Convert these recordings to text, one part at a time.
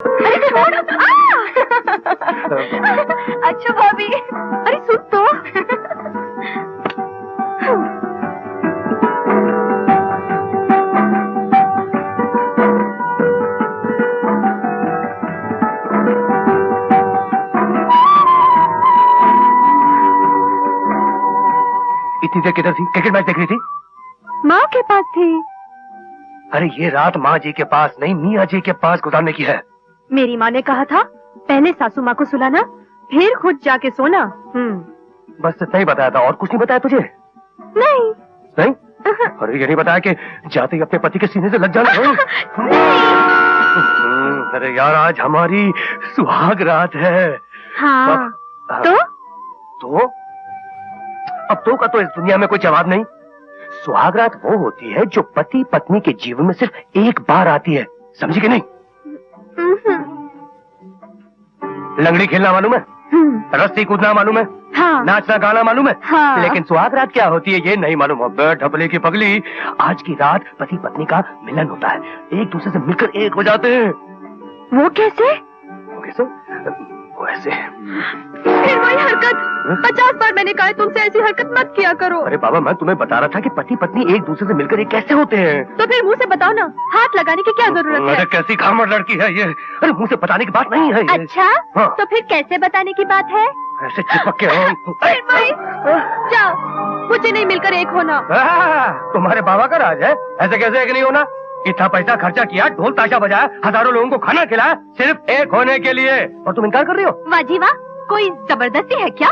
अरे अच्छा भाभी, अरे सुन तो। इतनी देर किधर थी? क्रिकेट मैच देख रही थी? माँ के पास थी। अरे ये रात माँ जी के पास नहीं, मियाँ जी के पास गुजारने की है। मेरी माँ ने कहा था पहले सासू माँ को सुलाना, फिर खुद जाके सोना। बस इतना ही बताया था, और कुछ नहीं बताया तुझे? नहीं। नहीं? अरे ये नहीं बताया कि जाते ही अपने पति के सीने से लग जाना? अरे यार, आज हमारी सुहाग रात है। हाँ। तो अब तो का तो इस दुनिया में कोई जवाब नहीं। सुहाग रात वो होती है जो पति पत्नी के जीवन में सिर्फ एक बार आती है, समझी कि नहीं? लंगड़ी खेलना मालूम है? रस्सी कूदना मालूम है? हाँ। नाचना गाना मालूम है? हाँ। लेकिन सुहाग रात क्या होती है ये नहीं मालूम। ढपले की पगली, आज की रात पति पत्नी का मिलन होता है, एक दूसरे से मिलकर एक हो जाते हैं। वो कैसे? वो कैसे? वो ऐसे। फिर वही हरकत। 50 बार मैंने कहा तुमसे ऐसी हरकत मत किया करो। अरे बाबा, मैं तुम्हें बता रहा था कि पति पत्नी एक दूसरे से मिलकर एक कैसे होते हैं। तो फिर मुंह से बताओ ना, हाथ लगाने की क्या जरूरत है? अरे कैसी खामड़ लड़की है ये। अरे मुंह से बताने की बात नहीं है ये। अच्छा हाँ। तो फिर कैसे बताने की बात है? ऐसे चिपक के फिर वही, जाओ, मुझे नहीं मिलकर एक होना। तुम्हारे बाबा का राज है, ऐसे कैसे एक नहीं होना? इतना पैसा खर्चा किया, ढोल ताशा बजाया, हजारों लोगों को खाना खिलाया, सिर्फ एक होने के लिए, और तुम इनकार कर रही हो? वाह जी वाह, कोई जबरदस्ती है क्या?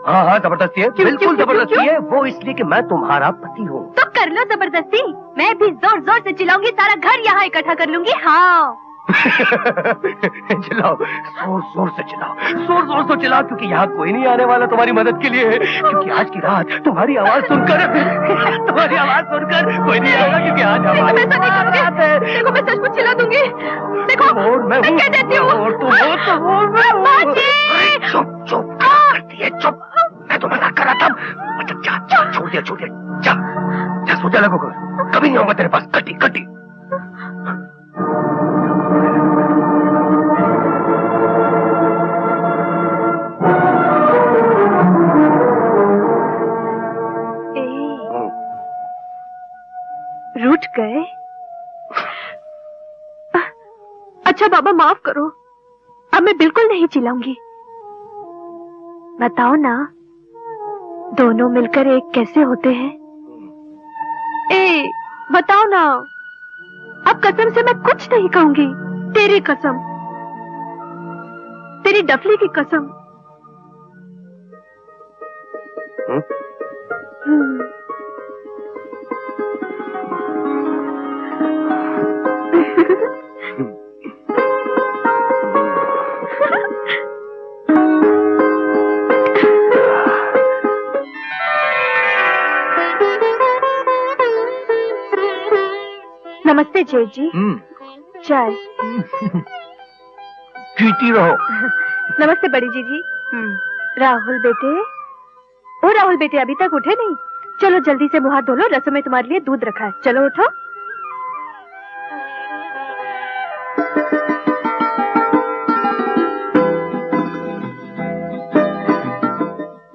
हाँ हाँ, जबरदस्ती है, बिल्कुल जबरदस्ती है। वो इसलिए कि मैं तुम्हारा पति हूँ। तो कर लो जबरदस्ती, मैं भी जोर जोर से चिल्लाऊंगी, सारा घर यहाँ इकट्ठा कर लूंगी। हाँ। चिल्लाओ, जोर जोर से चिल्लाओ, जोर जोर से चिल्लाओ, क्योंकि यहाँ कोई नहीं आने वाला तुम्हारी मदद के लिए, क्योंकि आज की रात तुम्हारी आवाज सुनकर कोई नहीं आएगा, क्योंकि आज हमारी रात है। देखो मैं सचमुच चिल्ला दूंगी। देखो मैं कह देती हूँ। चुप चुप करती है, चुप। मैं तो मजाक कर रहा था। अच्छा जा, छोड़ दिया, जा सोचा लगो, कभी नहीं होगा तेरे पास। कटी रूठ गए? अच्छा बाबा माफ करो, अब मैं बिल्कुल नहीं चिल्लाऊंगी। बताओ ना, दोनों मिलकर एक कैसे होते हैं? बताओ ना, अब कसम से मैं कुछ नहीं कहूंगी। तेरी कसम, तेरी डफली की कसम। नमस्ते जेठ जी। चाय पीती रहो। नमस्ते बड़ी जीजी। राहुल बेटे, ओ राहुल बेटे, अभी तक उठे नहीं? चलो जल्दी से मुंह हाथ धो लो, रसोई में तुम्हारे लिए दूध रखा है, चलो उठो।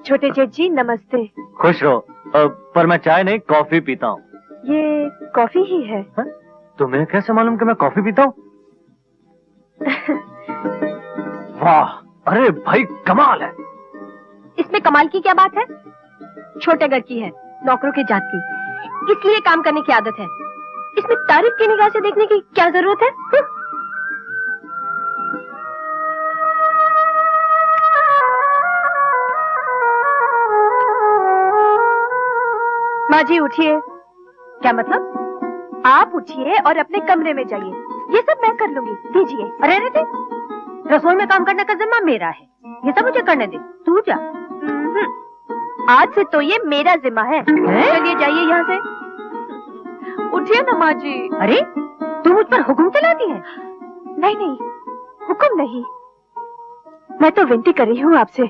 छोटे जेठ जी नमस्ते। खुश रहो, पर मैं चाय नहीं कॉफी पीता हूँ। ये कॉफी ही है। तुम्हें कैसे मालूम कि मैं कॉफी पीता हूँ? वाह, अरे भाई कमाल है। इसमें कमाल की क्या बात है? छोटे घर की है, नौकरों की जात की, इसलिए काम करने की आदत है। इसमें तारीफ की निगाह से देखने की क्या जरूरत है? माँ जी उठिए। क्या मतलब? आप उठिए और अपने कमरे में जाइए, ये सब मैं कर लूंगी। दीजिए। अरे रसोई में काम करने का जिम्मा मेरा है, ये सब मुझे करने दे, तू जा। आज से तो ये मेरा जिम्मा है। चलिए जाइए यहाँ से। उठिए ना माँ जी। अरे तू मुझ पर हुक्म चलाती है? नहीं, हुक्म नहीं, मैं तो विनती कर रही हूँ आपसे।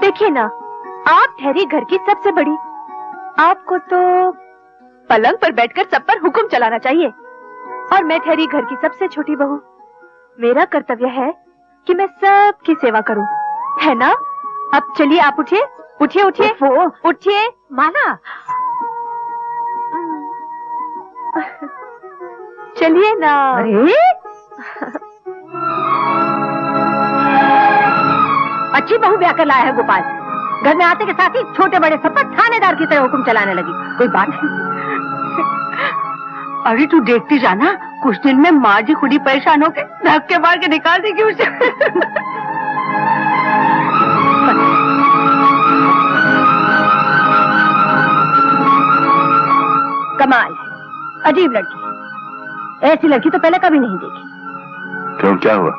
देखिए ना, आप ठहरी घर की सबसे बड़ी, आपको तो पलंग पर बैठकर सब पर हुक्म चलाना चाहिए, और मैं ठहरी घर की सबसे छोटी बहू, मेरा कर्तव्य है कि मैं सबकी सेवा करूं, है ना? अब चलिए, आप उठिए, उठिए उठिए, वो उठिए। माला, चलिए ना। अरे अच्छी बहू ब्याह कर लाया है गोपाल। घर में आते के साथ ही छोटे बड़े सब पर थानेदार की तरह हुक्म चलाने लगी। कोई बात नहीं? अरे तू देखती जाना, कुछ दिन में माँ जी खुद ही परेशान होके धक्के मार के निकाल देगी उसे। कमाल है, अजीब लड़की है। ऐसी लड़की तो पहले कभी नहीं देखी। क्यों, क्या हुआ?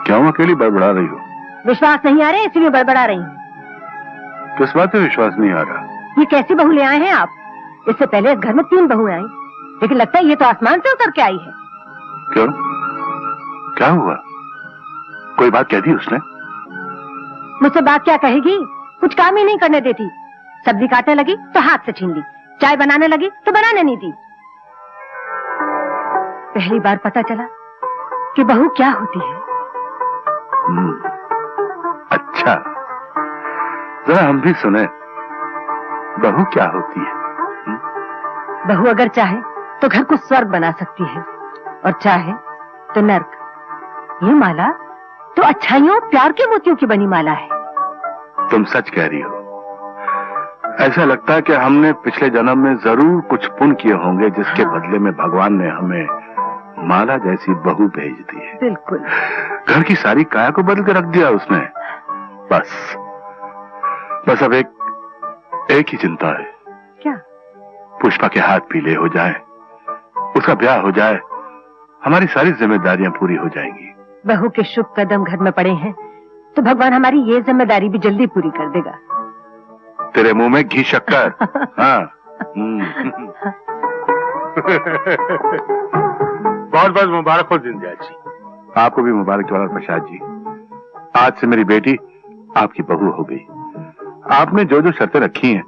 क्यों अकेली बड़बड़ा रही हो? विश्वास नहीं आ रहा इसलिए बड़बड़ा रही हूँ। किस बात पे विश्वास नहीं आ रहा? ये कैसी बहू ले आए हैं आप? इससे पहले इस घर में 3 बहुएं आई, लेकिन लगता है ये तो आसमान से उतर के आई है। क्यों, क्या हुआ? कोई बात कह दी उसने? मुझसे बात क्या कहेगी? कुछ काम ही नहीं करने देती। सब्जी काटने लगी तो हाथ से छीन ली, चाय बनाने लगी तो बनाने नहीं दी। पहली बार पता चला कि बहू क्या होती है। अच्छा, जरा हम भी सुने, बहू क्या होती है? बहू अगर चाहे तो घर को स्वर्ग बना सकती है, और चाहे तो नर्क। ये माला तो अच्छाइयों प्यार के मोतियों की बनी माला है। तुम सच कह रही हो। ऐसा लगता है कि हमने पिछले जन्म में जरूर कुछ पुण्य किए होंगे, जिसके बदले में भगवान ने हमें माला जैसी बहू भेज दी है। बिल्कुल। घर की सारी काया को बदल के रख दिया उसने। बस अब एक ही चिंता है। क्या? पुष्पा के हाथ पीले हो जाए, उसका ब्याह हो जाए, हमारी सारी जिम्मेदारियां पूरी हो जाएंगी। बहू के शुभ कदम घर में पड़े हैं तो भगवान हमारी ये जिम्मेदारी भी जल्दी पूरी कर देगा। तेरे मुंह में घी शक्कर। हाँ। बहुत बहुत मुबारक हो दीनदयाल जी। आपको भी मुबारक जवाहर प्रसाद जी। आज से मेरी बेटी आपकी बहू हो गई। आपने जो जो शर्तें रखी हैं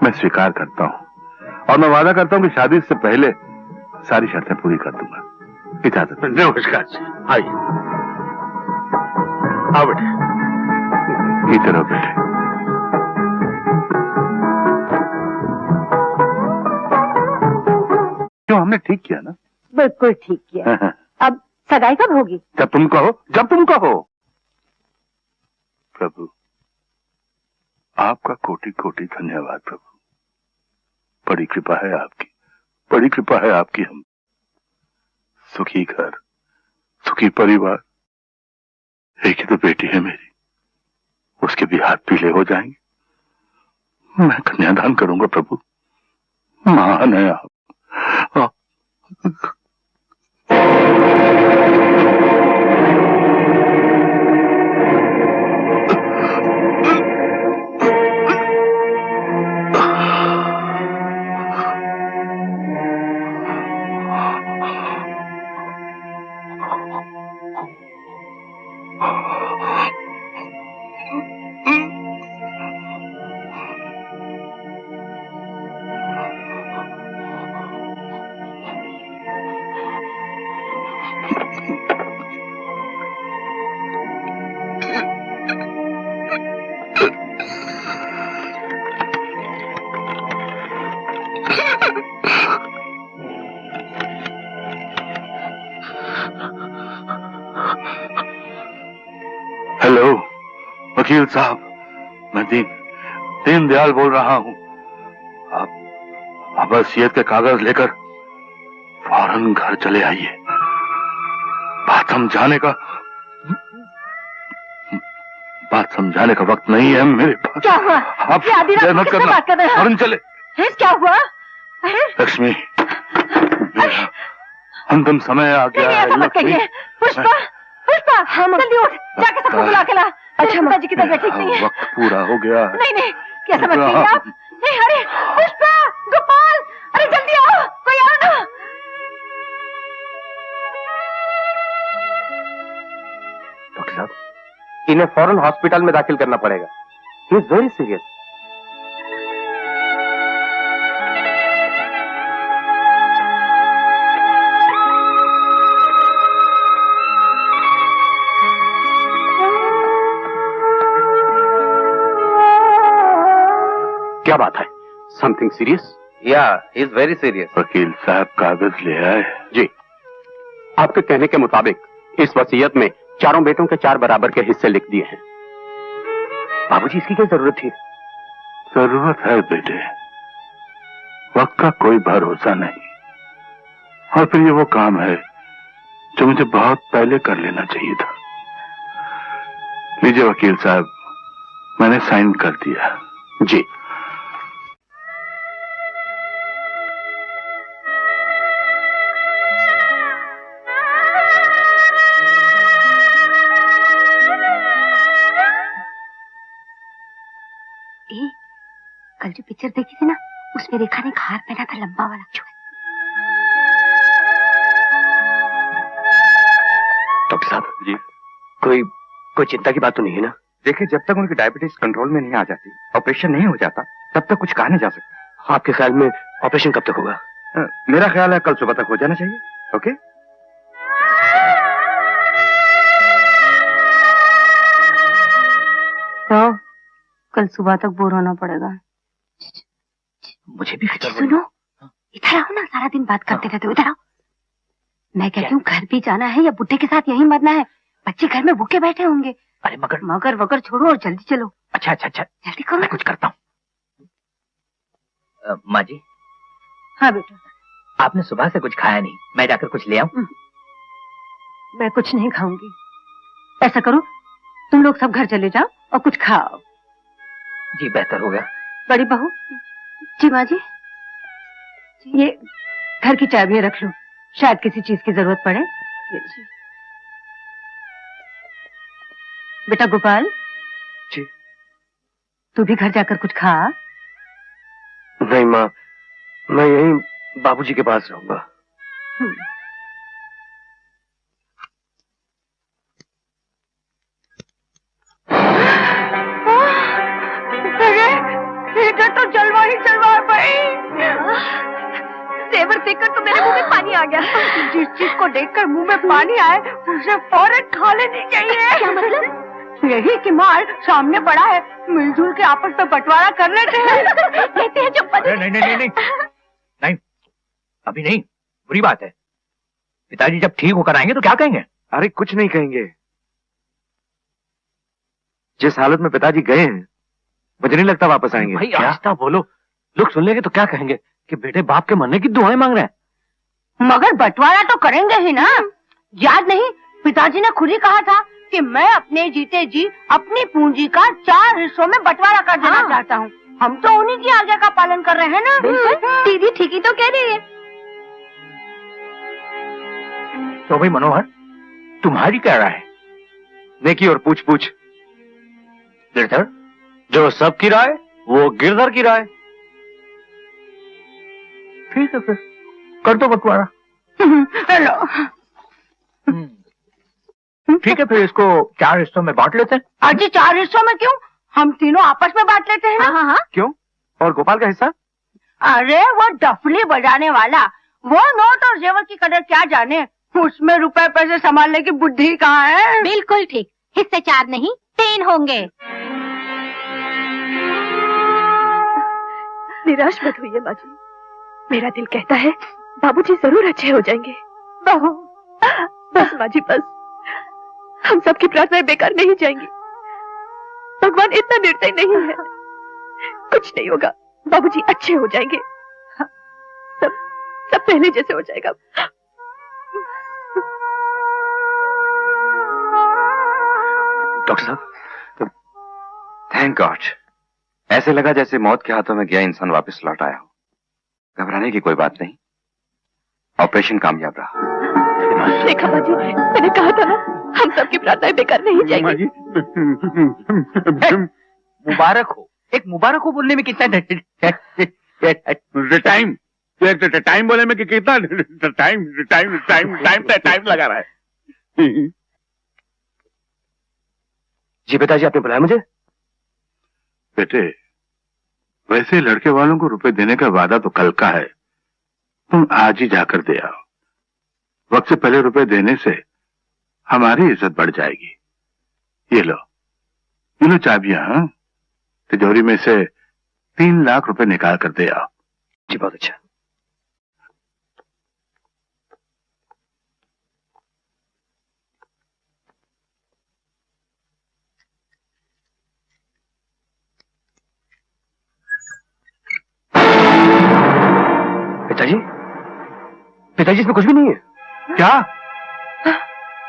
मैं स्वीकार करता हूँ, और मैं वादा करता हूँ कि शादी से पहले सारी शर्तें पूरी कर दूंगा। इजाजत। नमस्कार जी, आइए। आओ बेटे। इधर आओ बेटे। क्यों, हमने ठीक किया ना? बिल्कुल ठीक किया। अब सगाई कब होगी? जब तुम कहो, जब तुम कहो। प्रभु, आपका कोटि कोटि धन्यवाद प्रभु। बड़ी कृपा है आपकी, बड़ी कृपा है आपकी। हम सुखी घर, सुखी परिवार। एक ही तो बेटी है मेरी, उसके भी हाथ पीले हो जाएंगे। मैं कन्यादान करूंगा प्रभु। महान है आप। हेलो वकील साहब, मैं दीनदयाल बोल रहा हूं। आप वसीयत के कागज लेकर फौरन घर चले आइए। बात समझाने का वक्त नहीं है मेरे पास। क्या हुआ? आप ये आधी रात मत किससे करना, बात कर रहे हैं? फौरन चले। क्या हुआ? लक्ष्मी, मेरा अंतिम समय आ गया है। ऐसा मत कहिए। पुष्पा, पुष्पा, हम जल्दी उठ, जाके सबको बुला के ला। अच्छा, माता जी की तबीयत ठीक नहीं है। वक्त पूरा हो गया है। नहीं नहीं, कैसा मत कहिए आप। नहीं, अरे पुष्पा, गोपाल, अरे जल्दी आओ, कोई आओ ना। डॉक्टर साहब, इन्हें फौरन हॉस्पिटल में दाखिल करना पड़ेगा। He is very serious. क्या बात है? Something serious? या इज वेरी सीरियस। वकील साहब कागज ले आए? जी, आपके कहने के मुताबिक इस वसीयत में चारों बेटों के 4 बराबर के हिस्से लिख दिए हैं। बाबूजी, इसकी क्या जरूरत थी? जरूरत है बेटे, वक्त का कोई भरोसा नहीं, और फिर ये वो काम है जो मुझे बहुत पहले कर लेना चाहिए था। लीजिए वकील साहब, मैंने साइन कर दिया। जी। कल जो पिक्चर देखी थी ना, उसमें रेखा ने हार पहना था लंबा वाला। डॉक्टर साहब जी, कोई चिंता की बात तो नहीं है ना? देखिए, जब तक उनकी डायबिटीज कंट्रोल में नहीं आ जाती, ऑपरेशन नहीं हो जाता, तब तक कुछ कहा नहीं जा सकता। आपके ख्याल में ऑपरेशन कब तक होगा? मेरा ख्याल है कल सुबह तक हो जाना चाहिए। ओके? तो कल सुबह तक बोर होना पड़ेगा। मुझे भी फिक्र हो रही है। सुनो, इधर आओ ना, सारा दिन बात करते रहते हो। इधर आओ। मैं कहती हूँ घर भी जाना है या बुड्ढे के साथ यहीं मरना है? बच्चे घर में भूखे बैठे होंगे। अरे मगर वगर छोड़ो और जल्दी चलो। अच्छा, जल्दी करो। मैं कुछ करता हूँ। माँ जी। हाँ बेटा। आपने सुबह से कुछ खाया नहीं, मैं जाकर कुछ ले आऊं? मैं कुछ नहीं खाऊंगी। ऐसा करो, तुम लोग सब घर चले जाओ और कुछ खाओ। जी, बेहतर होगा। बड़ी बहू। जी माँ जी। ये घर की चाबियां रख लो, शायद किसी चीज की जरूरत पड़े। बेटा गोपाल जी। तू भी घर जाकर कुछ खा। नहीं माँ, मैं यहीं बाबूजी के पास रहूंगा। तो जलवा ही जलवा भाई। तेवर देखकर तो मेरे मुंह में पानी आ गया। जिस चीज को देखकर मुंह में पानी आए उसे फौरन खा लेनी चाहिए। क्या मतलब? यही कि माल सामने पड़ा है, मिलजुल के आपस में बंटवारा कर लेते हैं। कहते हैं जो नहीं, अभी नहीं, बुरी बात है। पिताजी जब ठीक होकर आएंगे तो क्या कहेंगे? अरे कुछ नहीं कहेंगे। जिस हालत में पिताजी गए हैं, मुझे नहीं लगता वापस आएंगे। भाई आहिस्ता बोलो, लोग सुन लेंगे तो क्या कहेंगे कि बेटे बाप के मरने की दुआएं मांग रहे हैं। मगर बंटवारा तो करेंगे ही ना। याद नहीं, पिताजी ने खुद ही कहा था कि मैं अपने जीते जी अपनी पूंजी का 4 हिस्सों में बंटवारा कर देना चाहता हूँ। हम तो उन्हीं की आज्ञा का पालन कर रहे हैं ना। दीदी ठीक ही तो कह रही है। तो भाई मनोहर, तुम्हारी क्या राय है? नेकी और पूछ पूछ। गिरधर, जो सबकी राय वो गिरधर की राय। ठीक है, फिर कर दो बंटवारा। हेलो। ठीक है, फिर इसको 4 हिस्सों में बांट लेते हैं। अजी 4 हिस्सों में क्यों? हम तीनों आपस में बांट लेते हैं ना। हाँ। क्यों? और गोपाल का हिस्सा? अरे वो डफली बजाने वाला, वो नोट और जेवर की कदर क्या जाने। उसमें रुपए पैसे संभालने की बुद्धि कहाँ है? बिल्कुल ठीक, हिस्से 4 नहीं 3 होंगे। निराश मत हुई है माँ जी, मेरा दिल कहता है बाबूजी जरूर अच्छे हो जाएंगे। बहू, बस माँ जी बस, हम सबकी प्रार्थनाएं बेकार नहीं जाएंगी। भगवान इतना निर्दयी नहीं है। कुछ नहीं होगा, बाबूजी अच्छे हो जाएंगे। सब पहले जैसे हो जाएगा। डॉक्टर साहब, थैंक गॉड। ऐसे लगा जैसे मौत के हाथों में गया इंसान वापस लौट आया हो। घबराने की कोई बात नहीं, ऑपरेशन कामयाब रहा। देखा माँ जी, मैंने कहा था ना, हम सबकी प्रार्थनाएं बेकार नहीं जाएंगी। मुबारक हो। एक मुबारक हो बोलने में कितना टाइम टाइम बोले में कि कितना टाइम लगा रहा है। जी पिताजी, आपने बुलाया मुझे? बेटे, वैसे लड़के वालों को रुपए देने का वादा तो कल का है, तुम आज ही जाकर दे आओ। वक्त से पहले रुपए देने से हमारी इज्जत बढ़ जाएगी। ये लो चाबियां। हाँ, तिजोरी में से 3 लाख रुपए निकाल कर दे आओ। जी बहुत अच्छा। पिताजी, पिताजी इसमें कुछ भी नहीं है। क्या?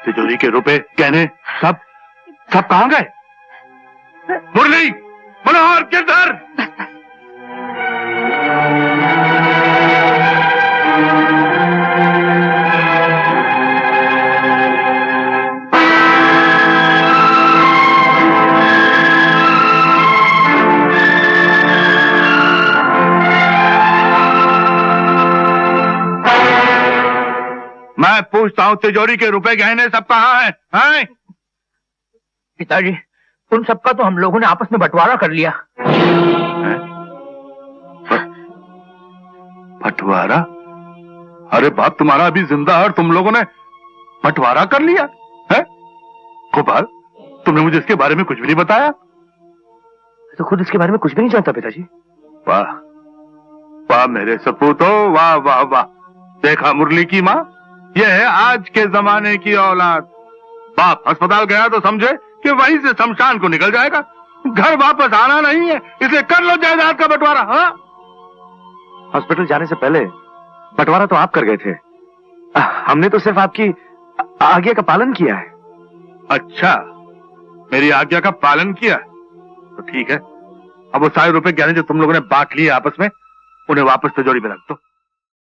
तिजोरी के रुपए, गहने, सब कहां गए? मुरली, मनोहर, किधर? मैं पूछता हूँ, तिजोरी के रुपए गहने सब कहाँ हैं? पिताजी, उन सबका तो हम लोगों ने आपस में बंटवारा कर लिया। बंटवारा? अरे बाप तुम्हारा अभी जिंदा है और तुम लोगों ने बंटवारा कर लिया है? गोपाल, तुमने मुझे इसके बारे में कुछ भी नहीं बताया। तो खुद इसके बारे में कुछ भी नहीं जानता पिताजी। वाह वाह मेरे सपूतो, वाह वाह वाह। देखा मुरली की माँ, यह है आज के जमाने की औलाद। बाप अस्पताल गया तो समझे कि वहीं से शमशान को निकल जाएगा, घर वापस आना नहीं है, इसलिए कर लो जायदाद का बंटवारा। हाँ, हॉस्पिटल जाने से पहले बंटवारा तो आप कर गए थे, हमने तो सिर्फ आपकी आज्ञा का पालन किया है। अच्छा, मेरी आज्ञा का पालन किया तो ठीक है। अब वो सारे रुपए गहने जो तुम लोगों ने बांट लिए आपस में, उन्हें वापस तिजोरी में रख दो।